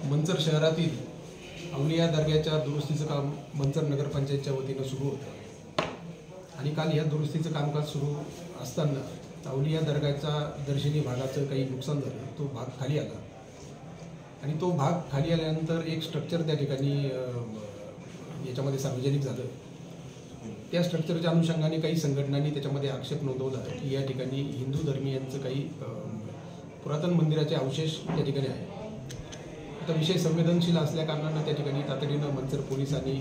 मंचर शहरातील अवलिया दर्ग्याच्या दुरुस्तीचं काम मंचर नगरपंचायतच्या वतीनं सुरू होतं आणि काल या दुरुस्तीचं कामकाज सुरू असताना अवलिया दर्ग्याच्या दर्शनी भागाचं काही नुकसान झालं, तो भाग खाली आला आणि तो भाग खाली आल्यानंतर एक स्ट्रक्चर त्या ठिकाणी याच्यामध्ये सार्वजनिक झालं। त्या स्ट्रक्चरच्या अनुषंगाने काही संघटनांनी त्याच्यामध्ये आक्षेप नोंदवला की या ठिकाणी हिंदू धर्मीयांचं काही पुरातन मंदिराचे अवशेष त्या ठिकाणी आहे। आता विषय संवेदनशील असल्या कारणानं त्या ठिकाणी तातडीनं मंचर पोलिसांनी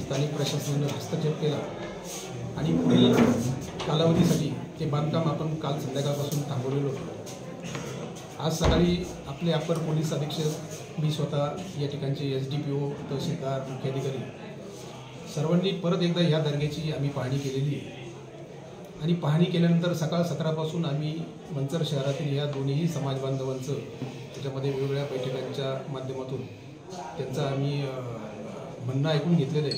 स्थानिक प्रशासनानं हस्तक्षेप केला आणि पुढील कालावधीसाठी ते बांधकाम आपण काल संध्याकाळपासून थांबवलेलं होतं। आज सकाळी आपले अपर पोलीस अधीक्षक, मी स्वतः, या ठिकाणचे SDPO, तहसीलदार, मुख्याधिकारी सर्वांनी परत एकदा ह्या दर्ग्याची आम्ही पाहणी केलेली आहे आणि पाहणी केल्यानंतर सकाळ 17 पासून आम्ही मंचर शहरातील या दोन्ही समाज बांधवांचं त्याच्यामध्ये वेगवेगळ्या बैठकांच्या माध्यमातून त्यांचं आम्ही म्हणणं ऐकून घेतलेलं आहे,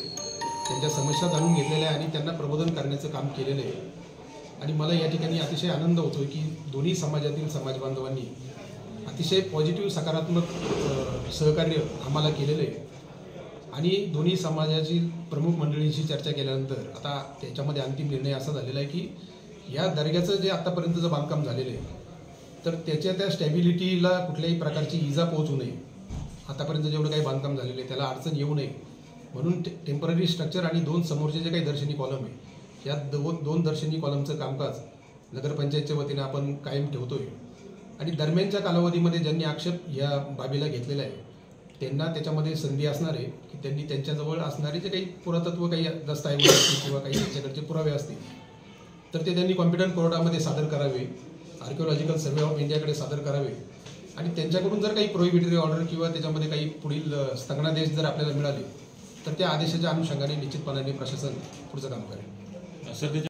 त्यांच्या समस्या जाणून घेतलेल्या आहे आणि त्यांना प्रबोधन करण्याचं काम केलेलं आहे। आणि मला या ठिकाणी अतिशय आनंद होतो की दोन्ही समाजातील समाज बांधवांनी अतिशय पॉझिटिव्ह सकारात्मक सहकार्य आम्हाला केलेलं आहे आणि दोन्ही समाजातील प्रमुख मंडळींशी चर्चा केल्यानंतर आता त्याच्यामध्ये अंतिम निर्णय असा झालेला आहे की या दर्ग्याचं जे आतापर्यंतचं बांधकाम झालेलं आहे तर त्या स्टॅबिलिटीला कुठल्याही प्रकारची इजा पोहोचू नये, आतापर्यंत जेवढं काही बांधकाम झालेलं आहे त्याला अडचण येऊ नये म्हणून टेम्पररी स्ट्रक्चर आणि दोन समोरचे जे काही दर्शनी कॉलम आहे या दोन दर्शनी कॉलमचं कामकाज नगरपंचायतच्या वतीने आपण कायम ठेवतोय आणि दरम्यानच्या कालावधीमध्ये ज्यांनी आक्षेप या बाबीला घेतलेला आहे त्यांना त्याच्यामध्ये संधी असणार आहे की त्यांनी त्यांच्याजवळ असणारे जे काही पुरातत्व काही दस्तऐवज असतील किंवा काही त्यांच्याकडचे पुरावे असतील तर ते त्यांनी कॉम्पिटंट कोर्टामध्ये सादर करावे, आर्किओलॉजिकल सर्व्हे ऑफ इंडियाकडे सादर करावे आणि त्यांच्याकडून जर काही प्रोहिबिटरी ऑर्डर किंवा त्याच्यामध्ये काही पुढील स्थगनादेश जर आपल्याला मिळाले तर त्या आदेशाच्या अनुषंगाने निश्चितपणाने प्रशासन पुढचं काम करेल।